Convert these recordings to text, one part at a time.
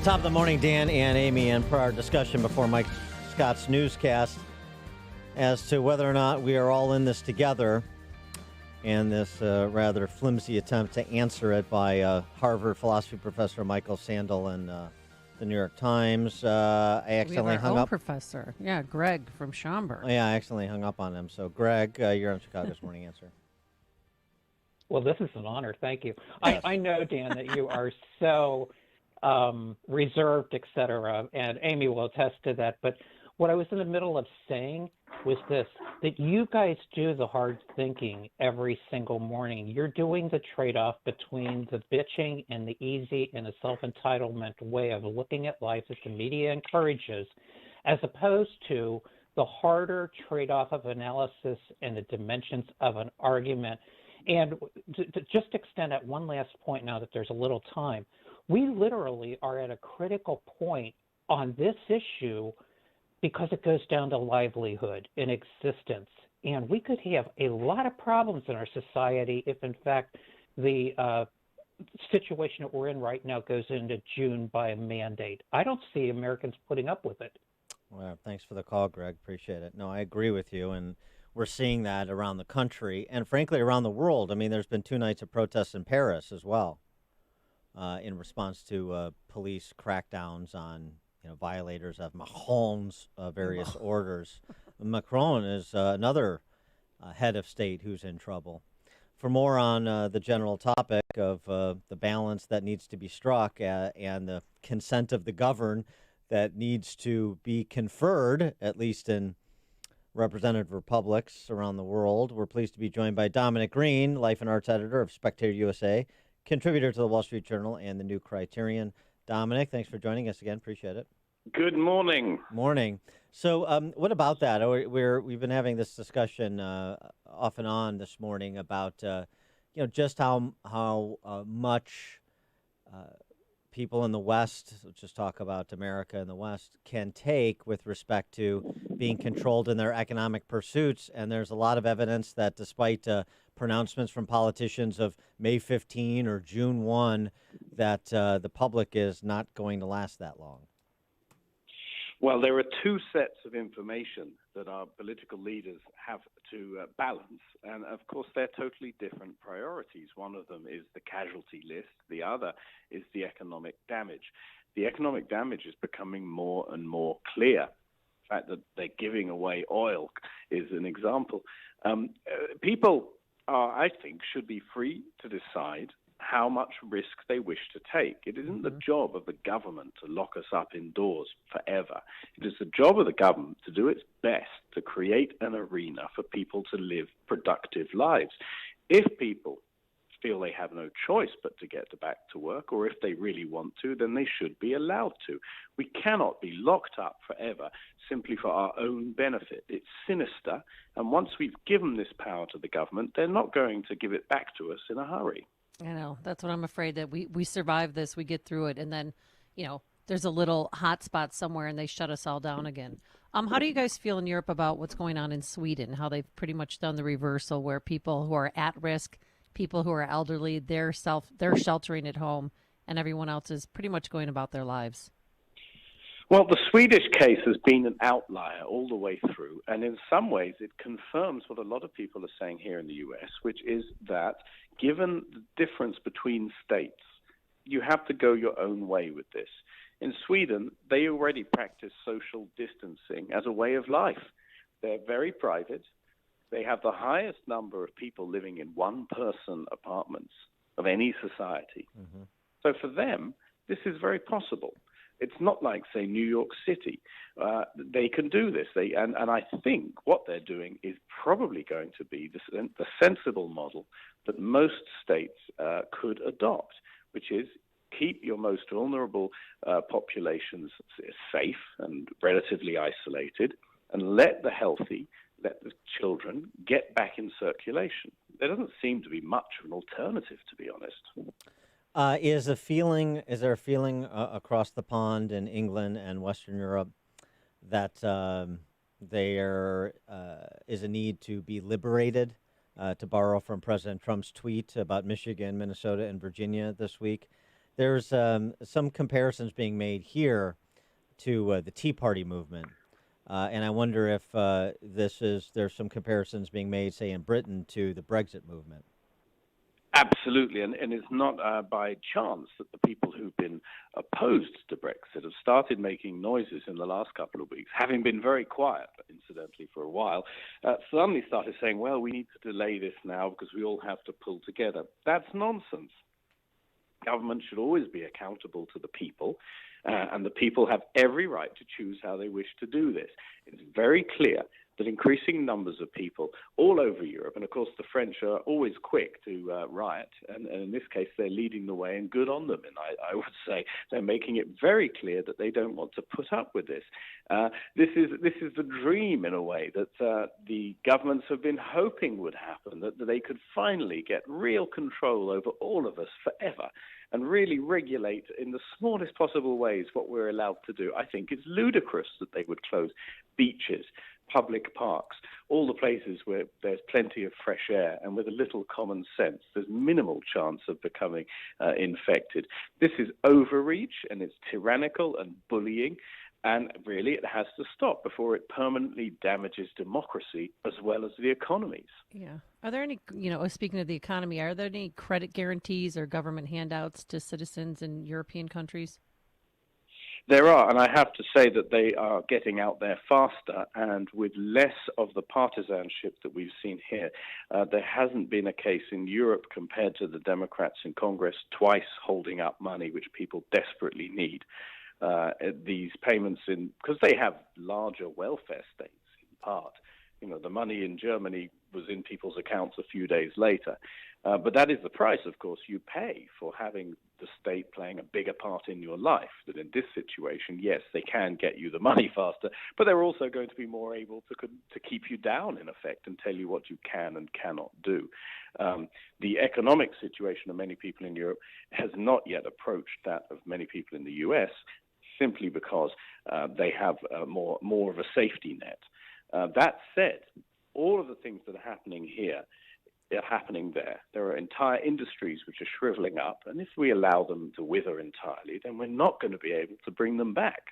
Top of the morning, Dan and Amy, and for our discussion before Mike Scott's newscast as to whether or not we are all in this together, and this rather flimsy attempt to answer it by Harvard philosophy professor Michael Sandel and the New York Times. I accidentally hung up. Professor, yeah, Greg from Schaumburg. Oh, yeah, I accidentally hung up on him. So, Greg, you're on Chicago's Morning Answer. Well, this is an honor. Thank you. Yes. I know, Dan, that you are so reserved, et cetera, and Amy will attest to that. But what I was in the middle of saying was this, that you guys do the hard thinking every single morning. You're doing the trade-off between the bitching and the easy and the self-entitlement way of looking at life that the media encourages, as opposed to the harder trade-off of analysis and the dimensions of an argument. And to just extend at one last point now that there's a little time, we literally are at a critical point on this issue because it goes down to livelihood and existence. And we could have a lot of problems in our society if, in fact, the situation that we're in right now goes into June by a mandate. I don't see Americans putting up with it. Well, thanks for the call, Greg. Appreciate it. No, I agree with you, and we're seeing that around the country and, frankly, around the world. I mean, there's been 2 nights of protests in Paris as well in response to police crackdowns on violators of Macron's various orders. Macron is another head of state who's in trouble. For more on the general topic of the balance that needs to be struck and the consent of the governed that needs to be conferred, at least in representative republics around the world, we're pleased to be joined by Dominic Green, life and arts editor of Spectator USA, contributor to the Wall Street Journal and the New Criterion. Dominic, thanks for joining us again. Appreciate it. Good morning. Morning. So what about that? We've been having this discussion off and on this morning about just how much people in the West, let's just talk about America and the West, can take with respect to being controlled in their economic pursuits. And there's a lot of evidence that despite pronouncements from politicians of May 15 or June 1, that the public is not going to last that long. Well, there are 2 sets of information that our political leaders have to balance. And, of course, they're totally different priorities. One of them is the casualty list. The other is the economic damage. The economic damage is becoming more and more clear. The fact that they're giving away oil is an example. People I think, should be free to decide how much risk they wish to take. It isn't the job of the government to lock us up indoors forever. It is the job of the government to do its best to create an arena for people to live productive lives. If people feel they have no choice but to get back to work, or if they really want to, then they should be allowed to. We cannot be locked up forever simply for our own benefit. It's sinister, and once we've given this power to the government, they're not going to give it back to us in a hurry. I know. That's what I'm afraid, that we survive this, we get through it, and then, there's a little hot spot somewhere and they shut us all down again. How do you guys feel in Europe about what's going on in Sweden, how they've pretty much done the reversal, where people who are at risk, people who are elderly, they're sheltering at home, and everyone else is pretty much going about their lives? Well, the Swedish case has been an outlier all the way through, and in some ways it confirms what a lot of people are saying here in the U.S., which is that given the difference between states, you have to go your own way with this. In Sweden, they already practice social distancing as a way of life. They're very private. They have the highest number of people living in one-person apartments of any society. Mm-hmm. So for them, this is very possible. It's not like, say, New York City. They can do this. And I think what they're doing is probably going to be the sensible model that most states could adopt, which is keep your most vulnerable populations safe and relatively isolated, and let the healthy, let the children get back in circulation. There doesn't seem to be much of an alternative, to be honest. Is there a feeling across the pond in England and Western Europe that there is a need to be liberated, to borrow from President Trump's tweet about Michigan, Minnesota, and Virginia this week? There's some comparisons being made here to the Tea Party movement. And I wonder if there's some comparisons being made, say, in Britain to the Brexit movement. Absolutely, and it's not by chance that the people who've been opposed to Brexit have started making noises in the last couple of weeks, having been very quiet, incidentally, for a while, suddenly started saying, well, we need to delay this now because we all have to pull together. That's nonsense. Government should always be accountable to the people, and the people have every right to choose how they wish to do this. It's very clear that increasing numbers of people all over Europe, and of course the French are always quick to riot, and in this case they're leading the way, and good on them. And I would say they're making it very clear that they don't want to put up with this. This is the dream, in a way, that the governments have been hoping would happen, that they could finally get real control over all of us forever and really regulate in the smallest possible ways what we're allowed to do. I think it's ludicrous that they would close beaches, public parks, all the places where there's plenty of fresh air, and with a little common sense, there's minimal chance of becoming infected. This is overreach, and it's tyrannical and bullying, and really it has to stop before it permanently damages democracy as well as the economies. Yeah. Are there any, speaking of the economy, are there any credit guarantees or government handouts to citizens in European countries? There are, and I have to say that they are getting out there faster and with less of the partisanship that we've seen here. There hasn't been a case in Europe compared to the Democrats in Congress twice holding up money which people desperately need. These payments because they have larger welfare states in part. The money in Germany was in people's accounts a few days later. But that is the price, of course, you pay for having the state playing a bigger part in your life. That in this situation, yes, they can get you the money faster, but they're also going to be more able to keep you down, in effect, and tell you what you can and cannot do. The economic situation of many people in Europe has not yet approached that of many people in the U.S., simply because they have more of a safety net. That said, all of the things that are happening here are happening there. There are entire industries which are shriveling up, and if we allow them to wither entirely, then we're not going to be able to bring them back.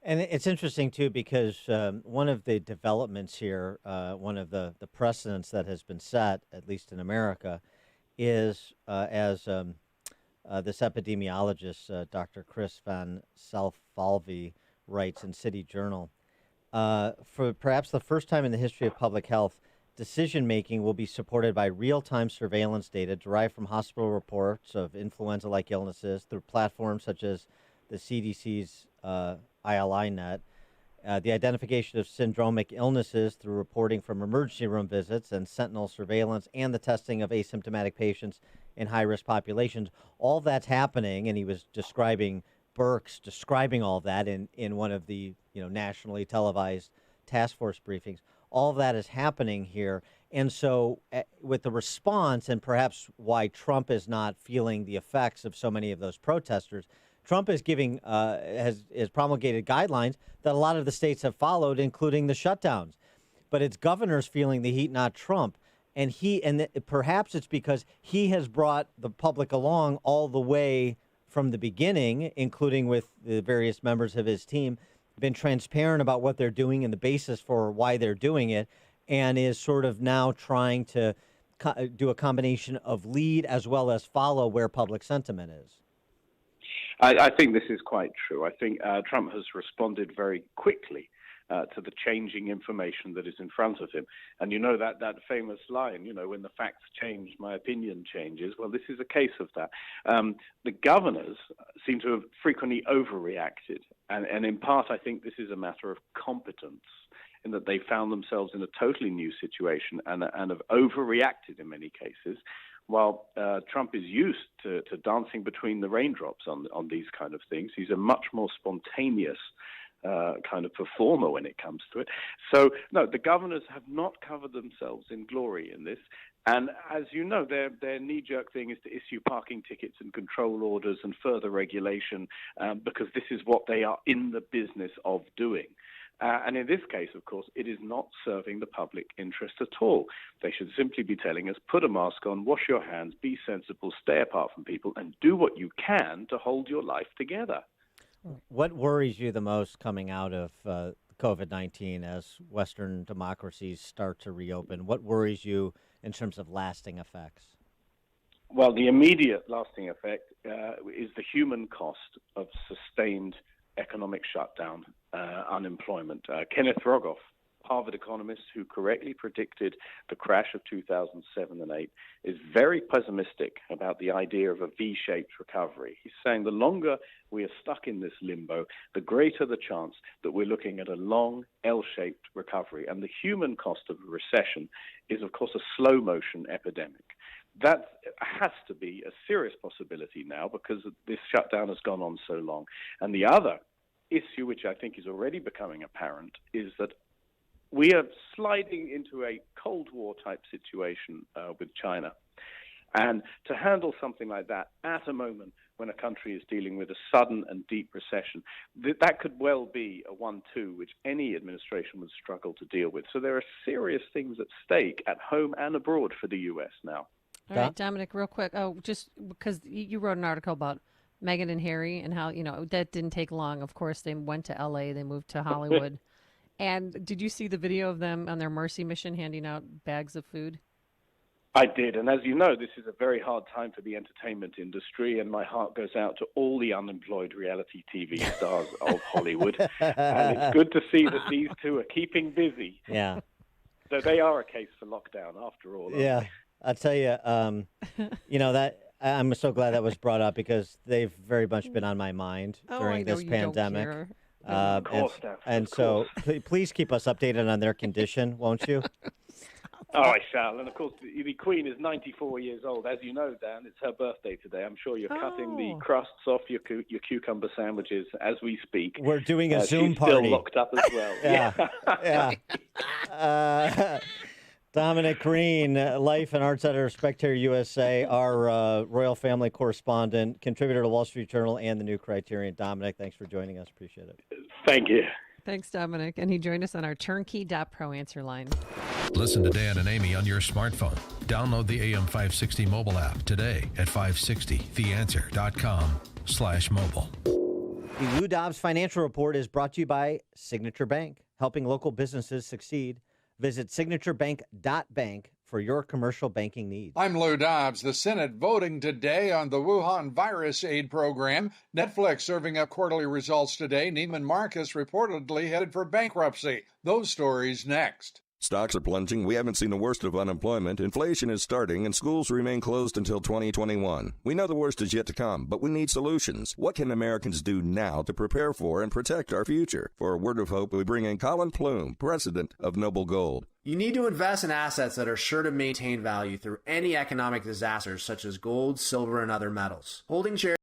And it's interesting, too, because one of the developments here, one of the precedents that has been set, at least in America, is as this epidemiologist, Dr. Chris Van Salvalvi, writes in City Journal, for perhaps the first time in the history of public health, decision-making will be supported by real-time surveillance data derived from hospital reports of influenza-like illnesses through platforms such as the CDC's ILI-Net, the identification of syndromic illnesses through reporting from emergency room visits and sentinel surveillance, and the testing of asymptomatic patients in high-risk populations. All that's happening, and he was describing all of that in one of the nationally televised task force briefings. All of that is happening here. And so with the response, and perhaps why Trump is not feeling the effects of so many of those protesters, Trump is has promulgated guidelines that a lot of the states have followed, including the shutdowns. But it's governors feeling the heat, not Trump. And perhaps it's because he has brought the public along all the way from the beginning, including with the various members of his team, been transparent about what they're doing and the basis for why they're doing it, and is sort of now trying to do a combination of lead as well as follow where public sentiment is. I think this is quite true. I think Trump has responded very quickly to the changing information that is in front of him. And that famous line, when the facts change, my opinion changes. Well, this is a case of that. The governors seem to have frequently overreacted. And in part, I think this is a matter of competence, in that they found themselves in a totally new situation and have overreacted in many cases, while Trump is used to dancing between the raindrops on these kind of things. He's a much more spontaneous kind of performer when it comes to it. So, no, the governors have not covered themselves in glory in this. And as you know, their knee-jerk thing is to issue parking tickets and control orders and further regulation because this is what they are in the business of doing. And in this case, of course, it is not serving the public interest at all. They should simply be telling us, put a mask on, wash your hands, be sensible, stay apart from people, and do what you can to hold your life together. What worries you the most coming out of COVID-19 as Western democracies start to reopen? What worries you in terms of lasting effects? Well, the immediate lasting effect is the human cost of sustained economic shutdown, unemployment. Kenneth Rogoff, Harvard economist who correctly predicted the crash of 2007 and 8, is very pessimistic about the idea of a V-shaped recovery. He's saying the longer we are stuck in this limbo, the greater the chance that we're looking at a long L-shaped recovery. And the human cost of a recession is, of course, a slow-motion epidemic. That has to be a serious possibility now because this shutdown has gone on so long. And the other issue, which I think is already becoming apparent, is that we are sliding into a Cold War type situation with China. And to handle something like that at a moment when a country is dealing with a sudden and deep recession, that could well be a 1-2, which any administration would struggle to deal with. So there are serious things at stake at home and abroad for the U.S. now. All right, Dominic, real quick. Oh, just because you wrote an article about Meghan and Harry and how, that didn't take long. Of course, they went to L.A., they moved to Hollywood. And did you see the video of them on their mercy mission handing out bags of food? I did. And as you know, this is a very hard time for the entertainment industry, and my heart goes out to all the unemployed reality TV stars of Hollywood. And it's good to see that these two are keeping busy. Yeah. So they are a case for lockdown after all. Yeah. I'll tell you, that I'm so glad that was brought up because they've very much been on my mind during this pandemic. Of course, so please keep us updated on their condition, won't you? Oh, I shall. And of course, the Queen is 94 years old. As you know, Dan, it's her birthday today. I'm sure you're cutting the crusts off your cucumber sandwiches as we speak. We're doing a Zoom she's party. Still locked up as well. Yeah. Dominic Green, Life and Arts Editor, Spectator USA, our royal family correspondent, contributor to Wall Street Journal and the New Criterion. Dominic, thanks for joining us. Appreciate it. Thank you. Thanks, Dominic. And he joined us on our turnkey.pro answer line. Listen to Dan and Amy on your smartphone. Download the AM 560 mobile app today at 560theanswer.com/mobile. The Lou Dobbs Financial Report is brought to you by Signature Bank, helping local businesses succeed. Visit signaturebank.bank for your commercial banking needs. I'm Lou Dobbs. The Senate voting today on the Wuhan virus aid program. Netflix serving up quarterly results today. Neiman Marcus reportedly headed for bankruptcy. Those stories next. Stocks are plunging. We haven't seen the worst of unemployment. Inflation is starting, and schools remain closed until 2021. We know the worst is yet to come, but we need solutions. What can Americans do now to prepare for and protect our future? For a word of hope, we bring in Colin Plume, president of Noble Gold. You need to invest in assets that are sure to maintain value through any economic disasters, such as gold, silver, and other metals. Holding shares